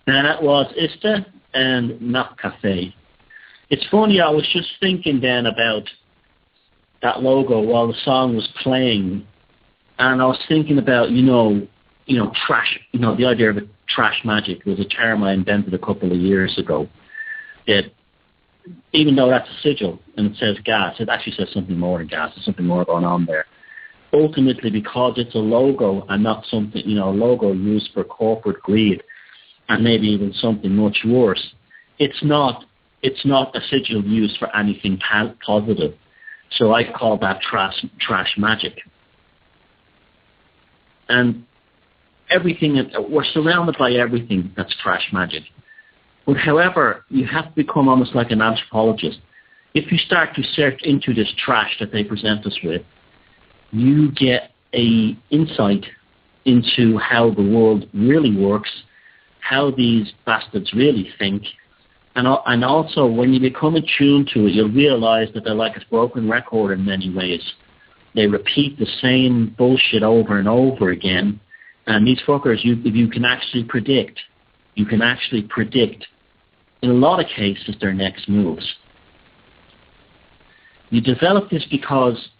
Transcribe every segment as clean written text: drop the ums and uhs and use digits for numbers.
And that was Ista and Not Cafe. It's funny, I was just thinking then about that logo while the song was playing, and I was thinking about, trash, the idea of a trash magic was a term I invented a couple of years ago. That even though that's a sigil and it says gas, it actually says something more than gas. There's something more going on there. Ultimately, because it's a logo and not something, a logo used for corporate greed and maybe even something much worse, it's not a sigil used for anything positive. So I call that trash magic. And we're surrounded by everything that's trash magic. But however, you have to become almost like an anthropologist. If you start to search into this trash that they present us with, you get a insight into how the world really works, how these bastards really think, and also when you become attuned to it, you'll realize that they're like a broken record in many ways. They repeat the same bullshit over and over again, and these fuckers, you can actually predict, in a lot of cases, their next moves. You develop this because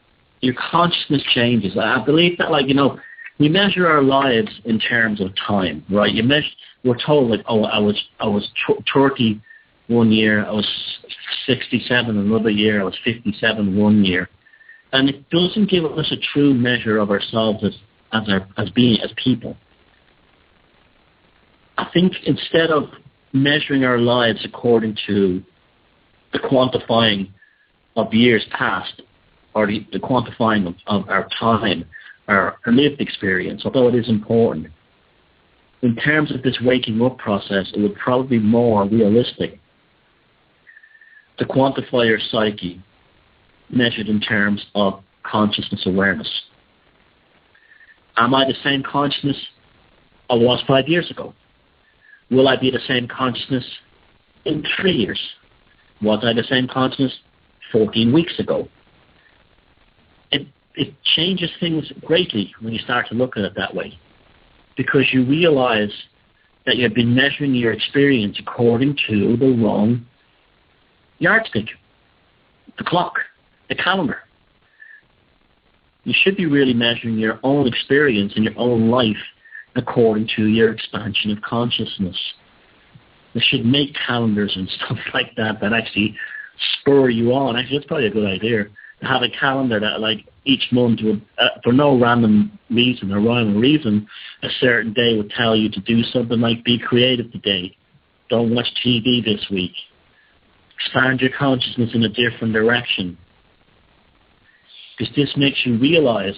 your consciousness changes. I believe that, we measure our lives in terms of time, right? We're told, I was 30 one year, I was 67 another year, I was 57 one year. And it doesn't give us a true measure of ourselves as people. I think instead of measuring our lives according to the quantifying of years past, or the quantifying of our time, our lived experience, although it is important, in terms of this waking up process, it would probably be more realistic to quantify your psyche measured in terms of consciousness awareness. Am I the same consciousness I was 5 years ago? Will I be the same consciousness in 3 years? Was I the same consciousness 14 weeks ago? It changes things greatly when you start to look at it that way, because you realize that you've been measuring your experience according to the wrong yardstick, the clock, the calendar. You should be really measuring your own experience in your own life according to your expansion of consciousness. They should make calendars and stuff like that actually spur you on. Actually, that's probably a good idea, to have a calendar that, each month would, for no random reason or rhyme or reason, a certain day would tell you to do something like be creative today, don't watch TV this week, expand your consciousness in a different direction. Because this makes you realize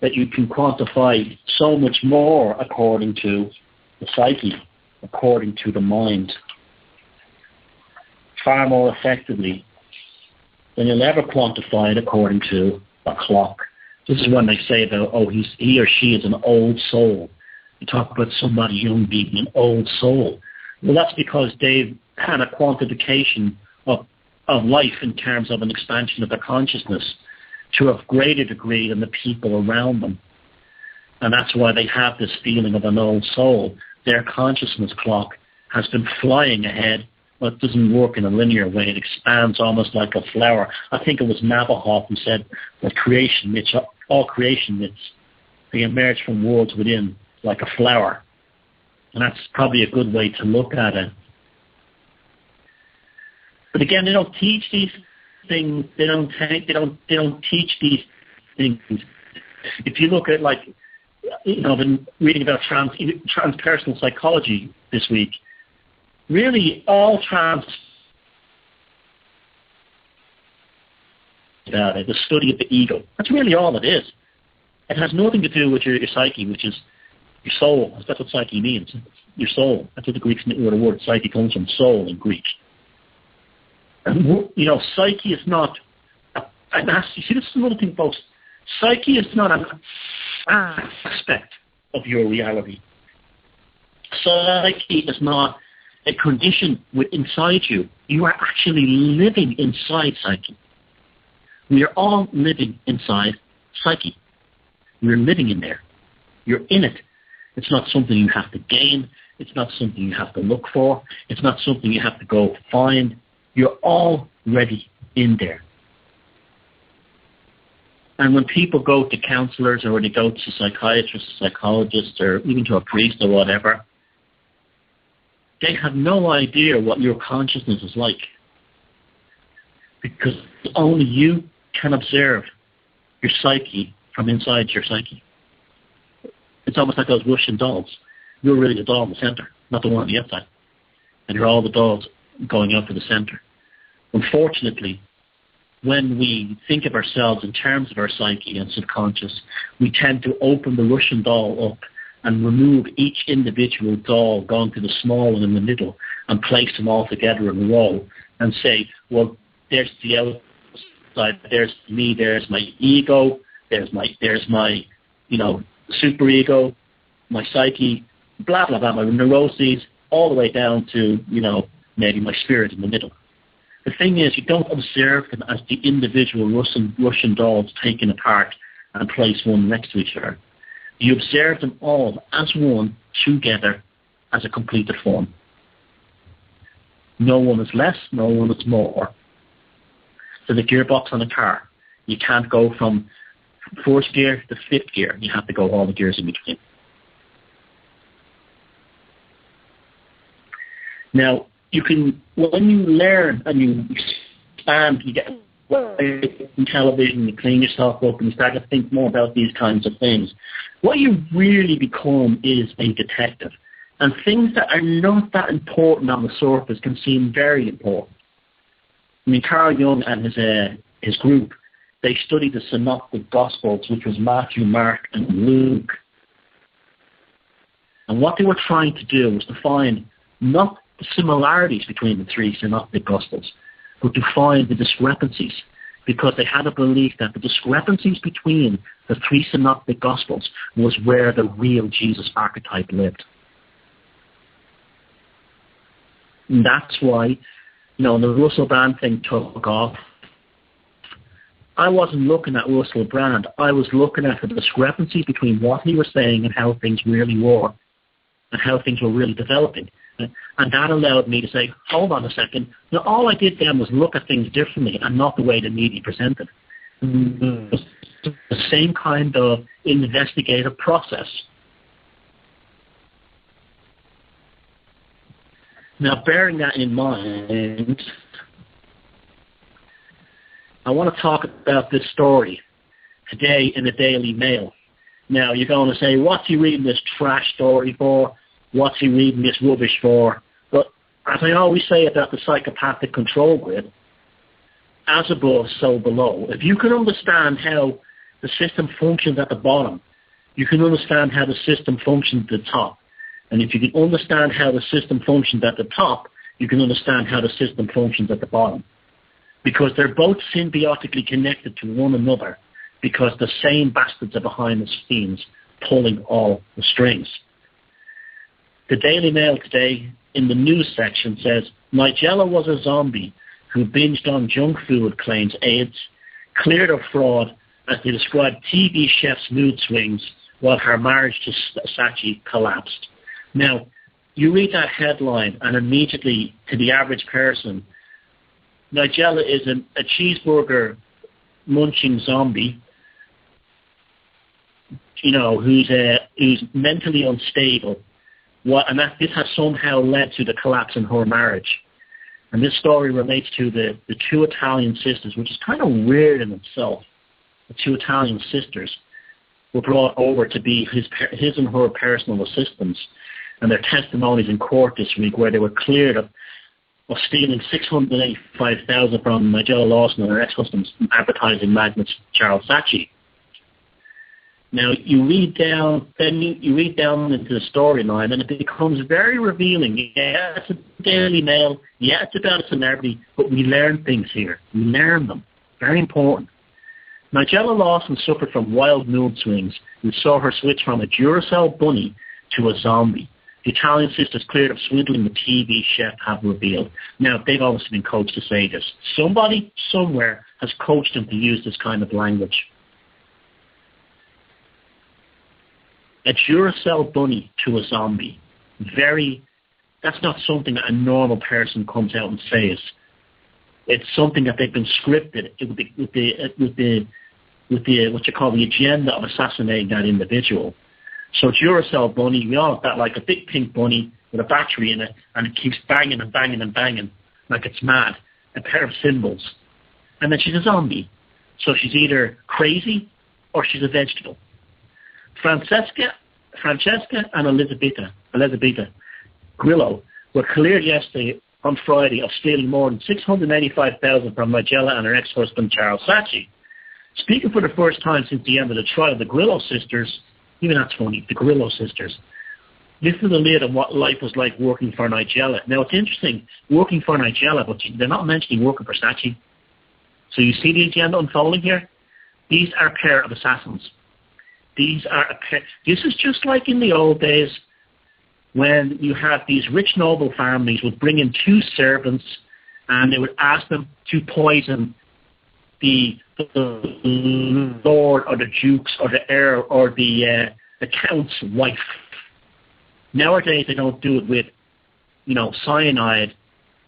that you can quantify so much more according to the psyche, according to the mind, far more effectively than you'll ever quantify it according to a clock. This is when they say about, he or she is an old soul. You talk about somebody young being an old soul. Well, that's because they've had a quantification of life in terms of an expansion of their consciousness to a greater degree than the people around them. And that's why they have this feeling of an old soul. Their consciousness clock has been flying ahead, but it doesn't work in a linear way. It expands almost like a flower. I think it was Nabokov who said that all creation myths, they emerge from worlds within like a flower. And that's probably a good way to look at it. But again, they don't teach these things. They don't teach these things. If you look at, I've been reading about transpersonal psychology this week. Really, all the study of the ego. That's really all it is. It has nothing to do with your psyche, which is your soul. That's what psyche means. Your soul. That's what where the word psyche comes from. Soul in Greek. And psyche is not. You see, this is another thing, folks. Psyche is not an aspect of your reality. Psyche is not a condition inside you. You are actually living inside psyche. We are all living inside psyche. You're living in there. You're in it. It's not something you have to gain. It's not something you have to look for. It's not something you have to go find. You're already in there. And when people go to counselors or they go to psychiatrists, psychologists, or even to a priest or whatever, they have no idea what your consciousness is like. Because only you can observe your psyche from inside your psyche. It's almost like those Russian dolls. You're really the doll in the center, not the one on the outside. And you're all the dolls going out to the center. Unfortunately, when we think of ourselves in terms of our psyche and subconscious, we tend to open the Russian doll up and remove each individual doll, going to the small one in the middle, and place them all together in a row and say, well, there's the outside, there's me, there's my ego, there's my superego, my psyche, blah, blah, blah, my neuroses, all the way down to, maybe my spirit in the middle. The thing is, you don't observe them as the individual Russian dolls taken apart and placed one next to each other. You observe them all as one, together, as a completed form. No one is less, no one is more. So the gearbox on a car, you can't go from first gear to fifth gear. You have to go all the gears in between. Now, you can, when you learn and you expand, you get in television, you clean yourself up, and you start to think more about these kinds of things. What you really become is a detective. And things that are not that important on the surface can seem very important. I mean, Carl Jung and his group, they studied the synoptic gospels, which was Matthew, Mark, and Luke. And what they were trying to do was to find not the similarities between the three synoptic gospels, but to find the discrepancies, because they had a belief that the discrepancies between the three synoptic gospels was where the real Jesus archetype lived. And that's why, the Russell Brand thing took off. I wasn't looking at Russell Brand. I was looking at the discrepancies between what he was saying and how things really were, and how things were really developing. And that allowed me to say, hold on a second. Now, all I did then was look at things differently and not the way the media presented. It was the same kind of investigative process. Now, bearing that in mind, I want to talk about this story today in the Daily Mail. Now, you're going to say, what's he reading this trash story for? What's he reading this rubbish for? But as I always say about the psychopathic control grid, as above, so below. If you can understand how the system functions at the bottom, you can understand how the system functions at the top. And if you can understand how the system functions at the top, you can understand how the system functions at the bottom. Because they're both symbiotically connected to one another, because the same bastards are behind the scenes pulling all the strings. The Daily Mail today, in the news section, says, Nigella was a zombie who binged on junk food, claims AIDS, cleared of fraud as they described TV chef's mood swings while her marriage to Psyche collapsed. Now, you read that headline and immediately, to the average person, Nigella is a cheeseburger munching zombie, who's mentally unstable. This has somehow led to the collapse in her marriage. And this story relates to the two Italian sisters, which is kind of weird in itself. The two Italian sisters were brought over to be his and her personal assistants, and their testimonies in court this week, where they were cleared of stealing $685,000 from Nigella Lawson and her ex-husband's advertising magnate Charles Psyche. Now, you read down into the storyline, and it becomes very revealing. Yeah, it's a Daily Mail. Yeah, it's about a celebrity, but we learn things here. We learn them. Very important. Nigella Lawson suffered from wild mood swings, and saw her switch from a Duracell bunny to a zombie. The Italian sisters cleared of swindling the TV chef have revealed. Now, they've obviously been coached to say this. Somebody, somewhere, has coached them to use this kind of language. A Duracell bunny to a zombie. that's not something that a normal person comes out and says. It's something that they've been scripted with the what you call the agenda of assassinating that individual. So Duracell bunny, we all have that, like a big pink bunny with a battery in it, and it keeps banging and banging and banging like it's mad. A pair of cymbals. And then she's a zombie. So she's either crazy or she's a vegetable. Francesca and Elisabetta Grillo were cleared yesterday on Friday of stealing more than $685,000 from Nigella and her ex-husband Charles Psyche. Speaking for the first time since the end of the trial, the Grillo sisters, even that's funny, the Grillo sisters, lifted the lid on what life was like working for Nigella. Now it's interesting, working for Nigella, but they're not mentioning working for Psyche. So you see the agenda unfolding here? These are a pair of assassins. This is just like in the old days when you had these rich noble families would bring in two servants and they would ask them to poison the lord or the duke's or the heir or the count's wife. Nowadays they don't do it with, cyanide.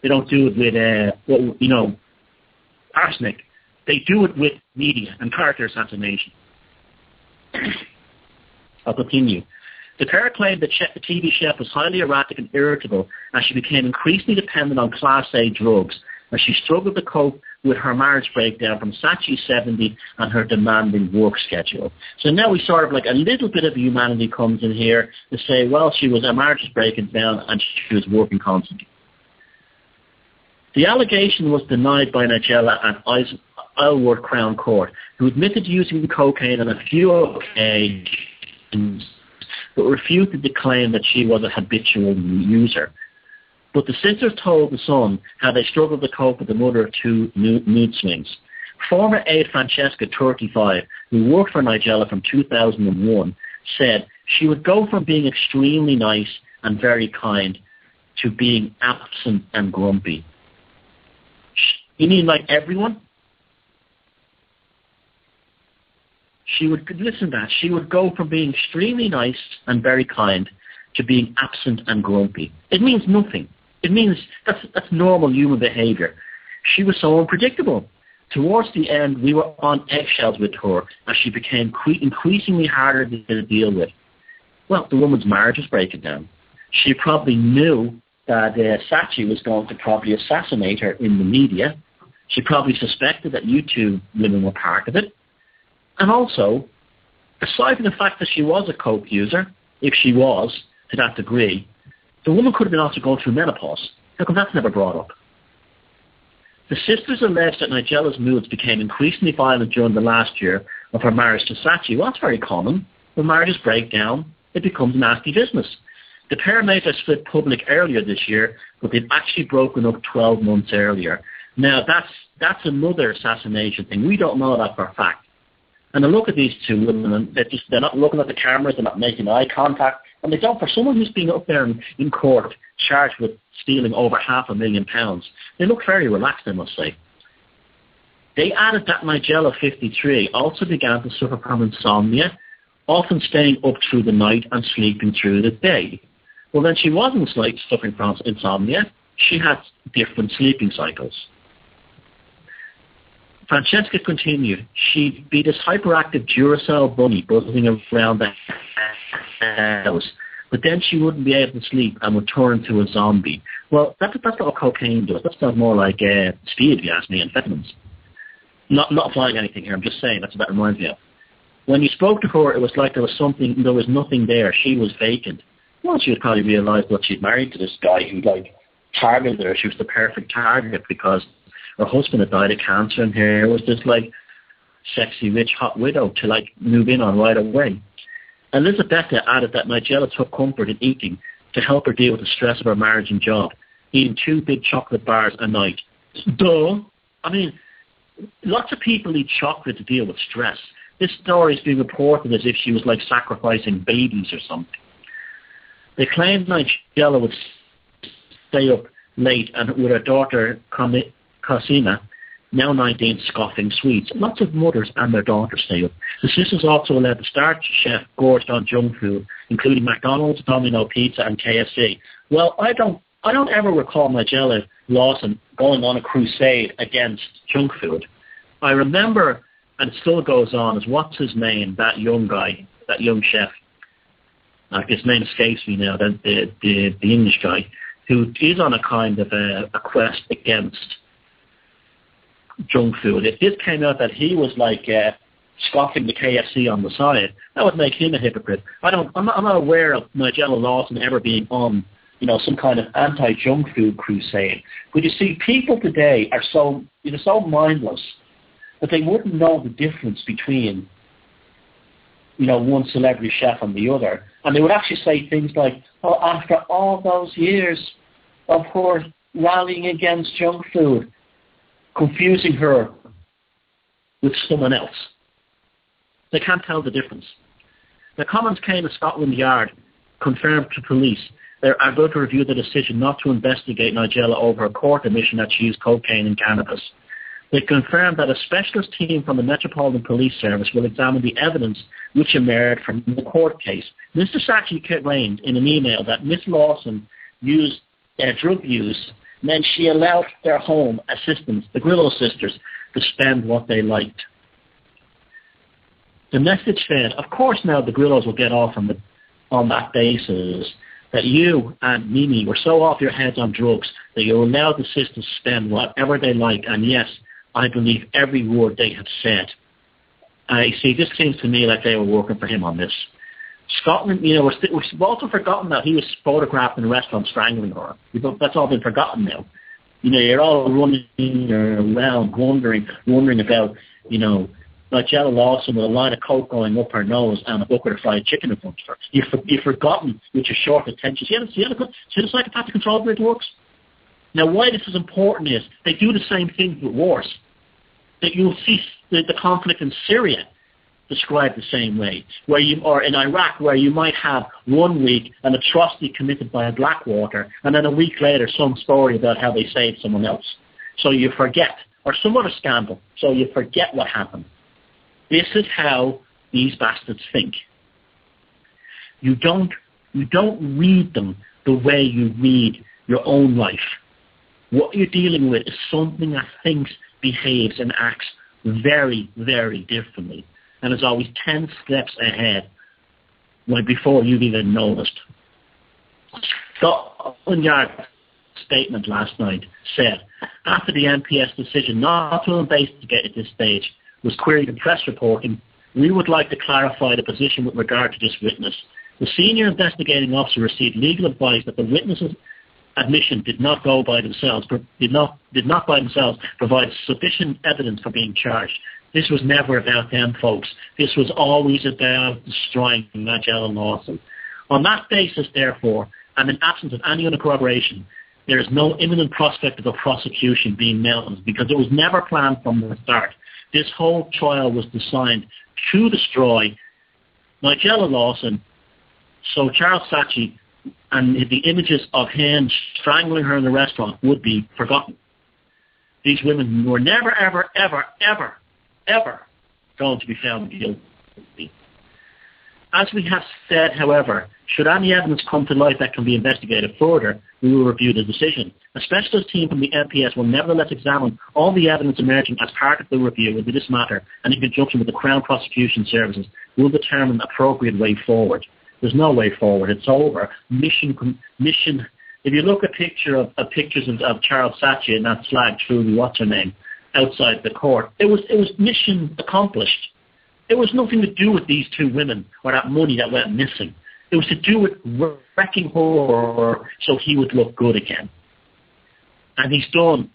They don't do it with, arsenic. They do it with media and character assassination. I'll continue. The pair claimed that the TV chef was highly erratic and irritable as she became increasingly dependent on Class A drugs as she struggled to cope with her marriage breakdown from Sachi's 70 and her demanding work schedule. So now we sort of like a little bit of humanity comes in here to say, well, her marriage was breaking down and she was working constantly. The allegation was denied by Nigella and Isleworth Crown Court, who admitted using cocaine on a few occasions, but refuted the claim that she was a habitual user. But the sisters told the Sun how they struggled to cope with the mother of two mood swings. Former aide Francesca, 35, who worked for Nigella from 2001, said she would go from being extremely nice and very kind to being absent and grumpy. You mean like everyone? She would go from being extremely nice and very kind to being absent and grumpy. It means nothing. It means that's normal human behavior. She was so unpredictable. Towards the end, we were on eggshells with her as she became increasingly harder to deal with. Well, the woman's marriage was breaking down. She probably knew that Psyche was going to probably assassinate her in the media. She probably suspected that you two women were part of it. And also, aside from the fact that she was a coke user, if she was to that degree, the woman could have been also going through menopause. How come that's never brought up? The sisters alleged that Nigella's moods became increasingly violent during the last year of her marriage to Psyche. Well, that's very common. When marriages break down, it becomes nasty business. The pair made their split public earlier this year, but they've actually broken up 12 months earlier. Now, that's another assassination thing. We don't know that for a fact. And I look at these two women, and they're not looking at the cameras, they're not making eye contact, and they don't. For someone who's been up there in court charged with stealing over £500,000, they look very relaxed, I must say. They added that Nigella, 53, also began to suffer from insomnia, often staying up through the night and sleeping through the day. Well, then she wasn't suffering from insomnia. She had different sleeping cycles. Francesca continued, she'd be this hyperactive Duracell bunny buzzing around the house, but then she wouldn't be able to sleep and would turn into a zombie. Well, that's not what cocaine does. That sounds more like speed, if you ask me, amphetamines. Not applying anything here, I'm just saying that's what that reminds me of. When you spoke to her, it was like there was nothing there. She was vacant. Well, she would probably realise that she'd married to this guy who targeted her. She was the perfect target because her husband had died of cancer, and here was this sexy, rich, hot widow to move in on right away. Elisabetta added that Nigella took comfort in eating to help her deal with the stress of her marriage and job, eating 2 big chocolate bars a night. Duh. I mean, lots of people eat chocolate to deal with stress. This story is being reported as if she was sacrificing babies or something. They claimed Nigella would stay up late and with her daughter Cosima now 19, scoffing sweets. Lots of mothers and their daughters stay up. The sisters also allowed the star chef gorged on junk food, including McDonald's, Domino Pizza, and KFC. Well, I don't ever recall Nigella Lawson going on a crusade against junk food. I remember, and it still goes on, is what's his name, that young guy, that young chef. His name escapes me now, the English guy, who is on a kind of a quest against junk food. If this came out that he was like scoffing the KFC on the side, that would make him a hypocrite. I'm not aware of Nigella Lawson ever being on, some kind of anti-junk food crusade. But you see, people today are so mindless that they wouldn't know the difference between, one celebrity chef and the other. And they would actually say things like, oh, after all those years of her rallying against junk food, confusing her with someone else. They can't tell the difference. The comments came as Scotland Yard confirmed to police they are going to review the decision not to investigate Nigella over a court admission that she used cocaine and cannabis. They confirmed that a specialist team from the Metropolitan Police Service will examine the evidence which emerged from the court case. Mr. Psyche claimed in an email that Miss Lawson used drug use meant she allowed their home assistants, the Grillo sisters, to spend what they liked. The message said, of course now the Grillos will get off on that basis that you and Mimi were so off your heads on drugs that you allowed the sisters spend whatever they like, and yes, I believe every word they have said. I see, this seems to me like they were working for him on this. Scotland, we've also forgotten that he was photographed in a restaurant strangling her. That's all been forgotten now. You're all running around wondering about, Nigella Lawson with a line of coke going up her nose and a bucket of fried chicken in front of her. You've forgotten with your short attention. See the psychopathic control grid works? Now, why this is important is they do the same thing with wars. That you'll see the conflict in Syria described the same way, or in Iraq, where you might have 1 week an atrocity committed by a Blackwater, and then a week later some story about how they saved someone else. So you forget, or some other scandal, so you forget what happened. This is how these bastards think. You don't read them the way you read your own life. What you're dealing with is something that thinks, behaves, and acts very, very differently, and is always 10 steps ahead before you've even noticed. Scotland Yard's statement last night said, after the NPS decision not to investigate at this stage was queried in press reporting, we would like to clarify the position with regard to this witness. The senior investigating officer received legal advice that the witness's admission did not by themselves provide sufficient evidence for being charged. This was never about them, folks. This was always about destroying Nigella Lawson. On that basis, therefore, and in absence of any other corroboration, there is no imminent prospect of a prosecution being mounted because it was never planned from the start. This whole trial was designed to destroy Nigella Lawson, so Charles Psyche and the images of him strangling her in the restaurant would be forgotten. These women were never, ever, ever, ever, ever going to be found guilty. As we have said, however, should any evidence come to light that can be investigated further, we will review the decision. A specialist team from the NPS will nevertheless examine all the evidence emerging as part of the review into this matter, and in conjunction with the Crown Prosecution Services, will determine the appropriate way forward. There's no way forward. It's over. Mission. If you look at pictures of Charles Psyche and that slag Trudy, what's her name, outside the court, it was mission accomplished. It was nothing to do with these two women or that money that went missing. It was to do with wrecking her so he would look good again. And he's done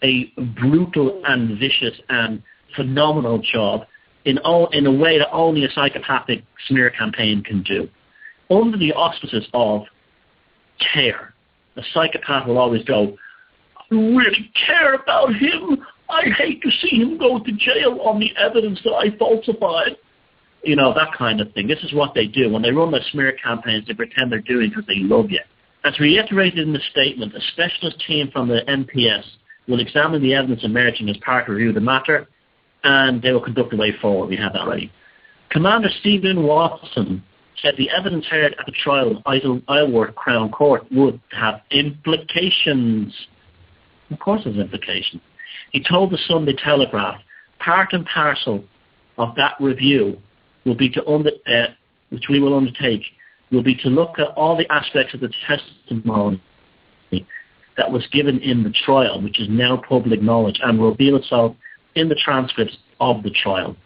a brutal and vicious and phenomenal job in a way that only a psychopathic smear campaign can do. Under the auspices of care, a psychopath will always go, I really care about him. I hate to see him go to jail on the evidence that I falsified. That kind of thing. This is what they do. When they run their smear campaigns, they pretend they're doing it because they love you. As reiterated in the statement, a specialist team from the NPS will examine the evidence emerging as part of review of the matter, and they will conduct the way forward. We have that already. Commander Stephen Watson said the evidence heard at the trial of Isleworth Crown Court would have implications. Of course there's implications. He told the Sunday Telegraph, part and parcel of that review will be which we will undertake, will be to look at all the aspects of the testimony that was given in the trial, which is now public knowledge, and will reveal itself in the transcripts of the trial.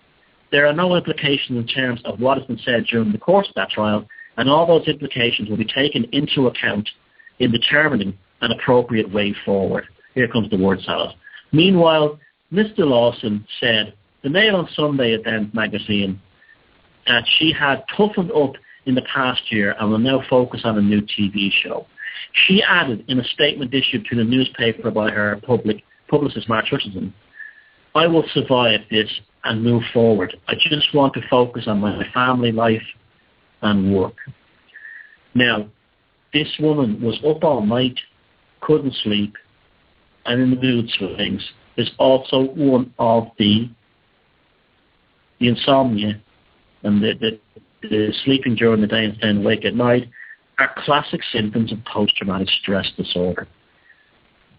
There are no implications in terms of what has been said during the course of that trial, and all those implications will be taken into account in determining an appropriate way forward. Here comes the word salad. Meanwhile, Mr. Lawson said, the Mail on Sunday event magazine, that she had toughened up in the past year and will now focus on a new TV show. She added in a statement issued to the newspaper by her publicist, Mark Hutchinson, I will survive this and move forward. I just want to focus on my family life and work. Now, this woman was up all night, couldn't sleep, and in the mood swings. There's also one of the insomnia and the sleeping during the day and staying awake at night are classic symptoms of post-traumatic stress disorder.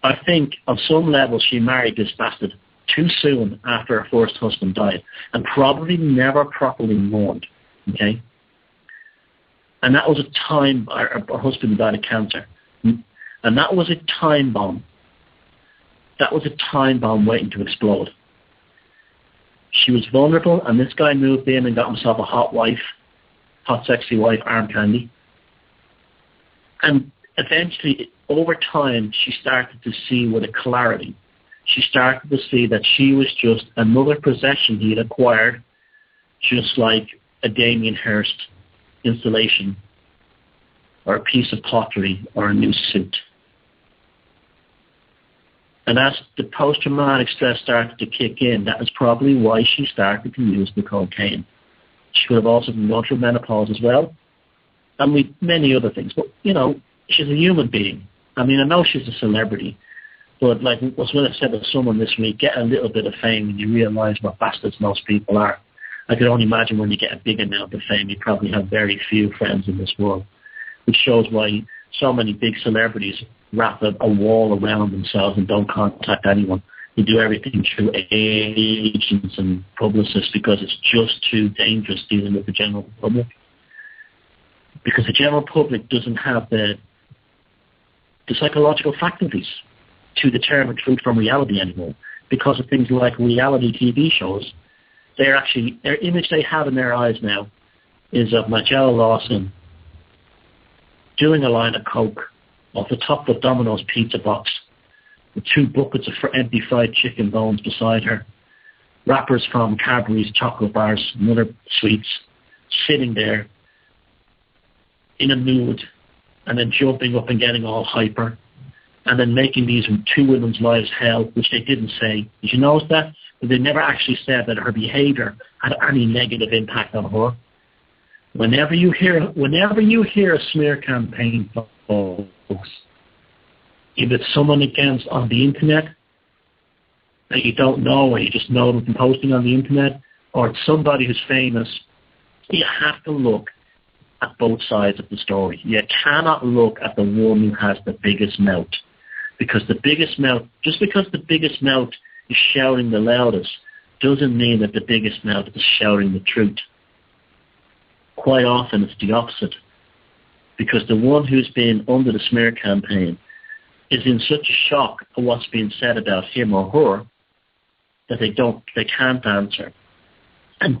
I think on some level she married this bastard too soon after her first husband died and probably never properly mourned. Okay? And that was a time, her husband died of cancer. And that was a time bomb. That was a time bomb waiting to explode. She was vulnerable, and this guy moved in and got himself a hot wife, hot sexy wife, arm candy. And eventually, over time, she started to see with a clarity. She started to see that she was just another possession he had acquired, just like a Damien Hirst installation or a piece of pottery or a new suit. And as the post-traumatic stress started to kick in, that is probably why she started to use the cocaine. She could have also been going through menopause as well, and many other things. But, you know, she's a human being. I mean, I know she's a celebrity, but like was what I said to someone this week, get a little bit of fame and you realise what bastards most people are. I could only imagine when you get a big amount of fame, you probably have very few friends in this world, which shows why so many big celebrities wrap a wall around themselves and don't contact anyone. They do everything through agents and publicists because it's just too dangerous dealing with the general public. Because the general public doesn't have the psychological faculties to determine truth from reality anymore. Because of things like reality TV shows, their image they have in their eyes now is of Nigella Lawson doing a line of coke off the top of Domino's pizza box with 2 buckets of empty fried chicken bones beside her, wrappers from Cadbury's chocolate bars and other sweets, sitting there in a mood and then jumping up and getting all hyper and then making these 2 women's lives hell, which they didn't say. Did you notice that? But they never actually said that her behavior had any negative impact on her. Whenever you hear a smear campaign, folks, if it's someone against on the internet that you don't know or you just know them from posting on the internet, or it's somebody who's famous, you have to look at both sides of the story. You cannot look at the one who has the biggest mouth. Because the biggest mouth, just because the biggest mouth is shouting the loudest, doesn't mean that the biggest mouth is shouting the truth. Quite often it's the opposite. Because the one who's been under the smear campaign is in such a shock at what's being said about him or her that they can't answer. And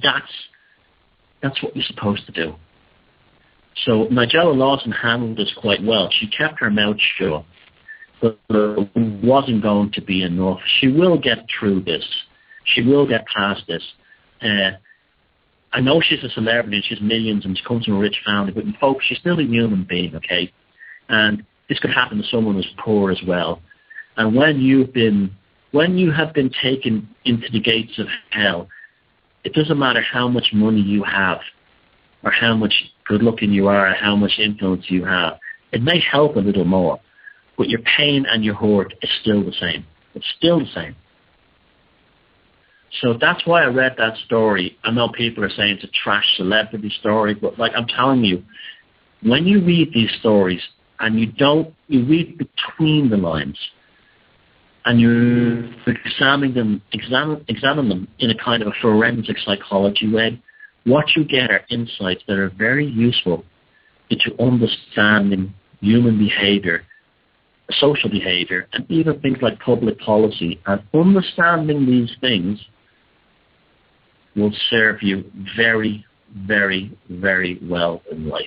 that's what you're supposed to do. So Nigella Lawson handled this quite well. She kept her mouth shut, but it wasn't going to be enough. She will get through this. She will get past this. I know she's a celebrity, she's millions, and she comes from a rich family, but folks, she's still a human being, okay? And this could happen to someone who's poor as well. And when you have been taken into the gates of hell, it doesn't matter how much money you have, or how much good looking you are, or how much influence you have. It may help a little more, but your pain and your hurt is still the same. It's still the same. So that's why I read that story. I know people are saying it's a trash celebrity story, but like I'm telling you, when you read these stories and you read between the lines and you examine them in a kind of a forensic psychology way, what you get are insights that are very useful into understanding human behavior, social behavior, and even things like public policy. And understanding these things will serve you very, very, very well in life.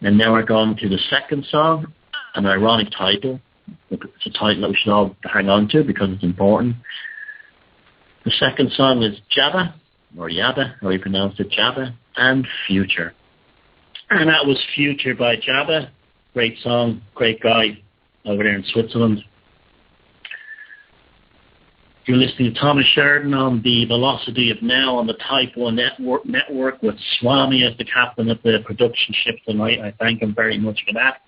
And now we're going to the second song, an ironic title. It's a title that we should all hang on to because it's important. The second song is Jabba, or Yabba, how you pronounce it, Jabba, and Future. And that was Future by Jabba. Great song, great guy over there in Switzerland. You're listening to Thomas Sheridan on the Velocity of Now on the Type 1 network with Swami as the captain of the production ship tonight. I thank him very much for that.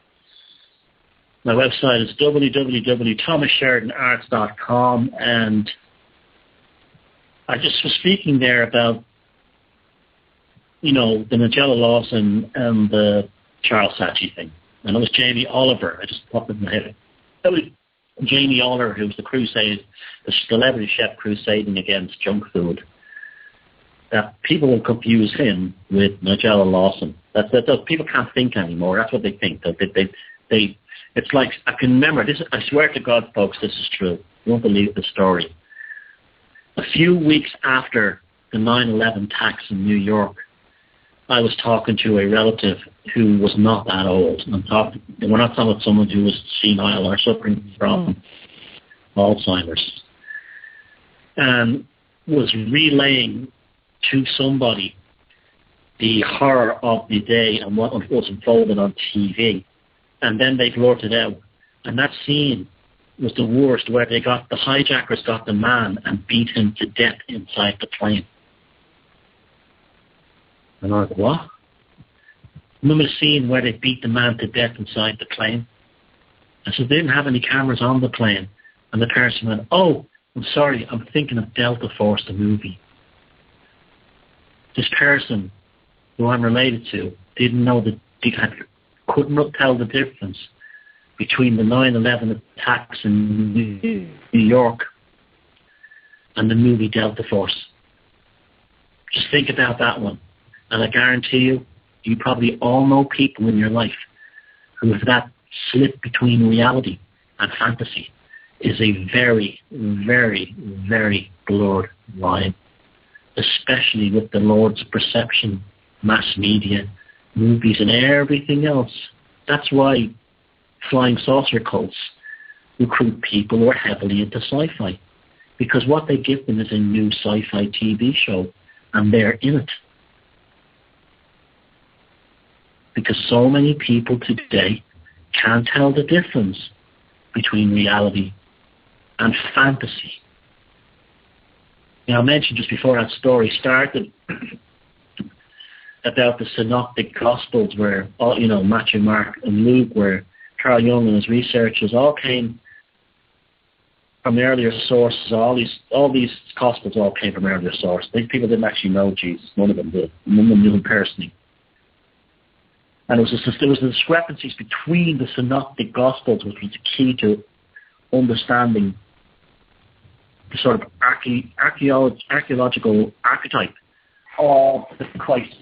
My website is www.thomassheridanarts.com, and I just was speaking there about, the Nigella Lawson and the Charles Saatchi thing. And it was Jamie Oliver. I just popped it in my head. That was Jamie Oliver, who was the celebrity chef crusading against junk food. That people will confuse him with Nigella Lawson. That people can't think anymore. That's what they think. It's like, I can remember this. I swear to God, folks, this is true. You won't believe the story. A few weeks after the 9/11 attacks in New York, I was talking to a relative who was not that old. We're not talking about someone who was senile or suffering from Alzheimer's, and was relaying to somebody the horror of the day and what was unfolding on TV. And then they blurted out, and that scene was the worst, where the hijackers got the man and beat him to death inside the plane. And I was like, what? Remember the scene where they beat the man to death inside the plane? I said, they didn't have any cameras on the plane. And the person went, oh, I'm sorry, I'm thinking of Delta Force, the movie. This person, who I'm related to, didn't know couldn't tell the difference between the 9/11 attacks in New York and the movie Delta Force. Just think about that one. And I guarantee you, you probably all know people in your life who have that slip between reality and fantasy is a very, very, very blurred line, especially with the Lord's perception, mass media, movies and everything else. That's why flying saucer cults recruit people who are heavily into sci-fi, because what they give them is a new sci-fi TV show, and they're in it. Because so many people today can't tell the difference between reality and fantasy. I mentioned just before that story started about the synoptic gospels, where Matthew, Mark, and Luke, where Carl Jung and his researchers all came from earlier sources. All these gospels all came from earlier sources. These people didn't actually know Jesus. None of them did. None of them knew him personally. And there was the discrepancies between the synoptic gospels, which was the key to understanding the sort of archaeological archetype of the Christ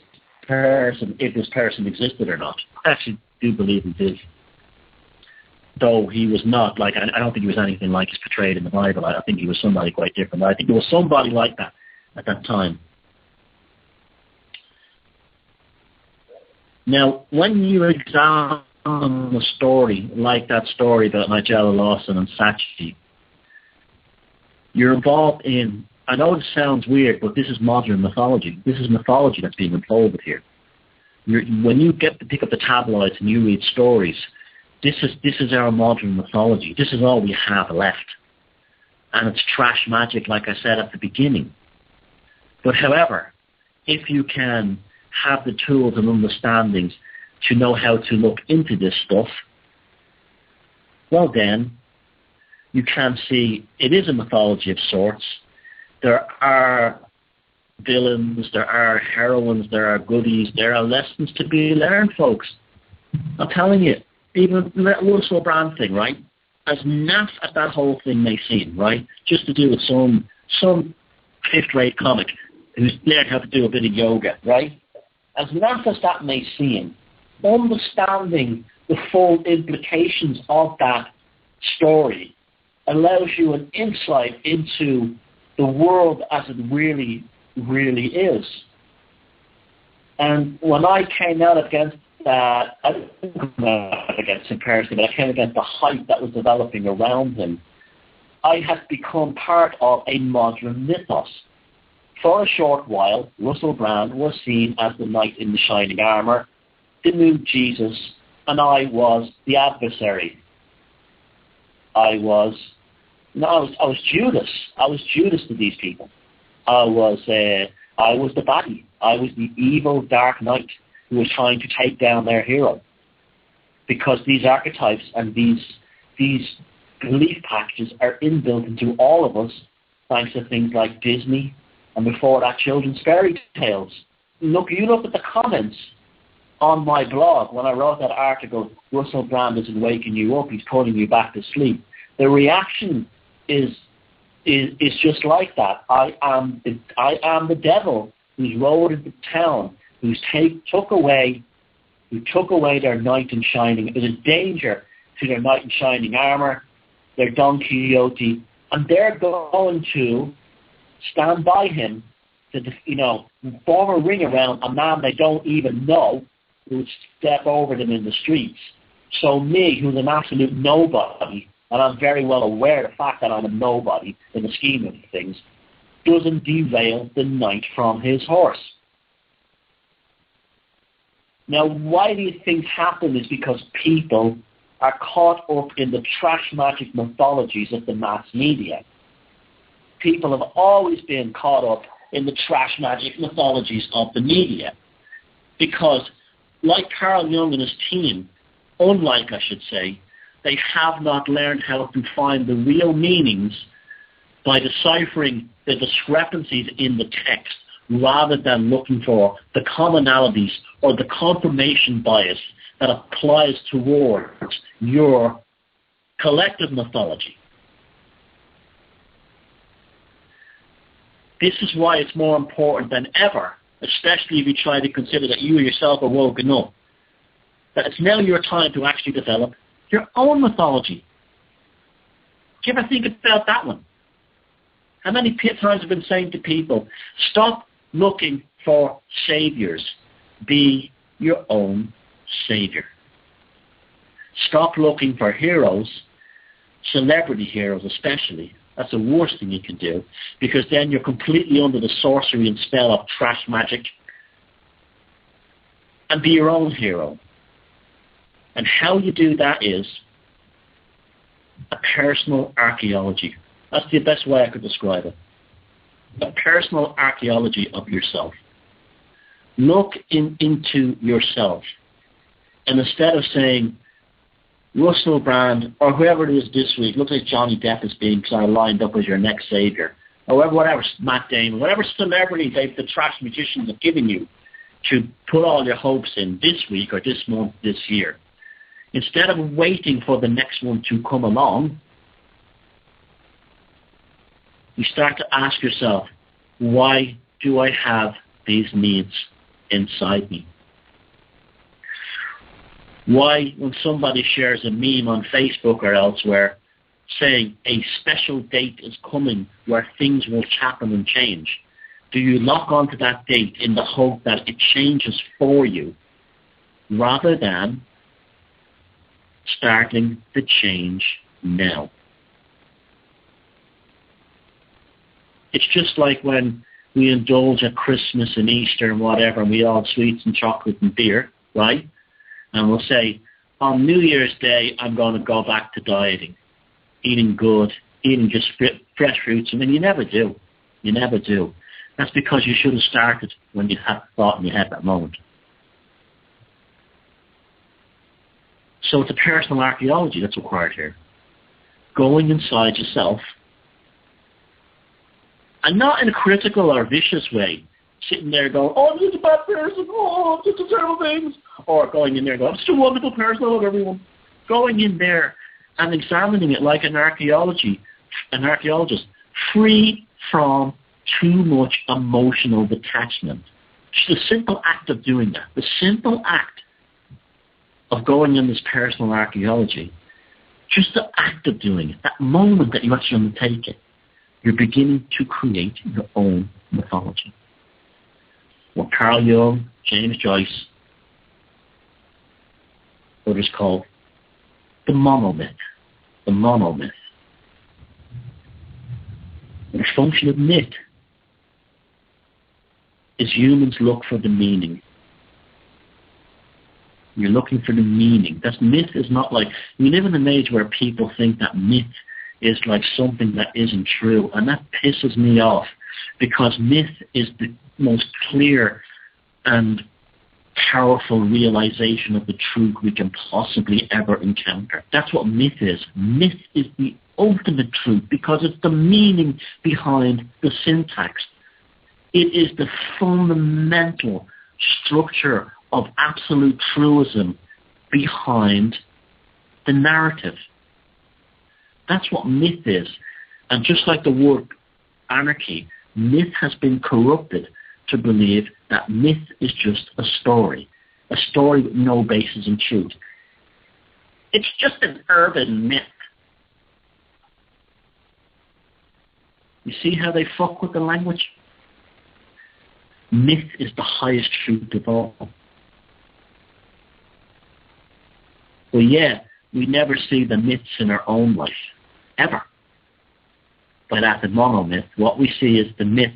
person, if this person existed or not. I actually do believe he did. Though he was not, I don't think he was anything like he's portrayed in the Bible. I think he was somebody quite different. I think there was somebody like that at that time. Now, when you examine a story like that story about Nigella Lawson and Psyche, you're involved in, I know this sounds weird, but this is modern mythology. This is mythology that's being unfolded here. When you get to pick up the tabloids and you read stories, this is our modern mythology. This is all we have left. And it's trash magic, like I said at the beginning. But however, if you can have the tools and understandings to know how to look into this stuff, well then, you can see it is a mythology of sorts. There are villains, there are heroines, there are goodies, there are lessons to be learned, folks. I'm telling you, even that Russell Brand thing, right? As naff as that whole thing may seem, right? Just to do with some fifth-grade comic who's learned how to do a bit of yoga, right? As naff as that may seem, understanding the full implications of that story allows you an insight into the world as it really, really is. And when I came out against that, I didn't come out against him personally, but I came against the hype that was developing around him, I had become part of a modern mythos. For a short while, Russell Brand was seen as the knight in the shining armour, the new Jesus, and I was the adversary. I was Judas. I was Judas to these people. I was the baddie. I was the evil dark knight who was trying to take down their hero. Because these archetypes and these belief packages are inbuilt into all of us, thanks to things like Disney and before that children's fairy tales. You look at the comments on my blog when I wrote that article, Russell Brand isn't waking you up, he's pulling you back to sleep. The reaction is just like that. I am the devil who's rode into town, who took away their knight in shining. It was a danger to their knight in shining armour, their Don Quixote, and they're going to stand by him to, form a ring around a man they don't even know who would step over them in the streets. So me, who's an absolute nobody, and I'm very well aware of the fact that I'm a nobody in the scheme of things, doesn't derail the knight from his horse. Now, why these things happen is because people are caught up in the trash magic mythologies of the mass media. People have always been caught up in the trash magic mythologies of the media. Because, like Carl Jung and his team, unlike, I should say, they have not learned how to find the real meanings by deciphering the discrepancies in the text rather than looking for the commonalities or the confirmation bias that applies towards your collective mythology. This is why it's more important than ever, especially if you try to consider that you yourself are woke enough, that it's now your time to actually develop your own mythology. Do you ever think about that one? How many times I've been saying to people, stop looking for saviors. Be your own savior. Stop looking for heroes, celebrity heroes especially. That's the worst thing you can do, because then you're completely under the sorcery and spell of trash magic. And be your own hero. And how you do that is a personal archaeology. That's the best way I could describe it. A personal archaeology of yourself. Look into yourself. And instead of saying, Russell Brand, or whoever it is this week, looks like Johnny Depp is being lined up as your next savior, or whatever, Matt Damon, whatever celebrity the trash magicians have given you to put all your hopes in this week or this month, this year. Instead of waiting for the next one to come along, you start to ask yourself, why do I have these needs inside me? Why, when somebody shares a meme on Facebook or elsewhere saying a special date is coming where things will happen and change, do you lock onto that date in the hope that it changes for you rather than starting the change now? It's just like when we indulge at Christmas and Easter and whatever, and we all have sweets and chocolate and beer, right? And we'll say, on New Year's Day, I'm going to go back to dieting, eating good, eating just fresh fruits. I mean, you never do. You never do. That's because you should have started when you had thought and you had that moment. So it's a personal archaeology that's required here. Going inside yourself, and not in a critical or vicious way, sitting there going, oh, this is a bad person, oh, this is terrible things, or going in there going, I'm such a wonderful person, I love everyone. Going in there and examining it like an archaeologist, free from too much emotional detachment. Just the simple act of doing that, the simple act of going in this personal archaeology, just the act of doing it, that moment that you actually undertake it, you're beginning to create your own mythology. What Carl Jung, James Joyce, others call the monomyth. The monomyth. The function of myth is humans look for the meaning. You're looking for the meaning. That's myth is not like, we live in an age where people think that myth is like something that isn't true, and that pisses me off, because myth is the most clear and powerful realization of the truth we can possibly ever encounter. That's what myth is. Myth is the ultimate truth because it's the meaning behind the syntax. It is the fundamental structure of absolute truism behind the narrative. That's what myth is. And just like the word anarchy, myth has been corrupted to believe that myth is just a story with no basis in truth. It's just an urban myth. You see how they fuck with the language? Myth is the highest truth of all. Well, yeah, we never see the myths in our own life, ever. But at the monomyth, what we see is the myths,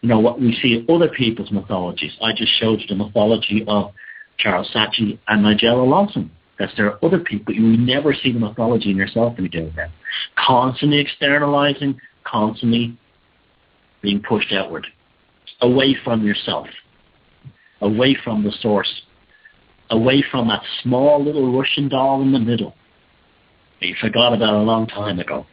what we see in other people's mythologies. I just showed you the mythology of Charles Psyche and Nigella Lawson. That's there are other people. You never see the mythology in yourself when you do that. Constantly externalizing, constantly being pushed outward, away from yourself, away from the source, away from that small little Russian doll in the middle that you forgot about a long time ago.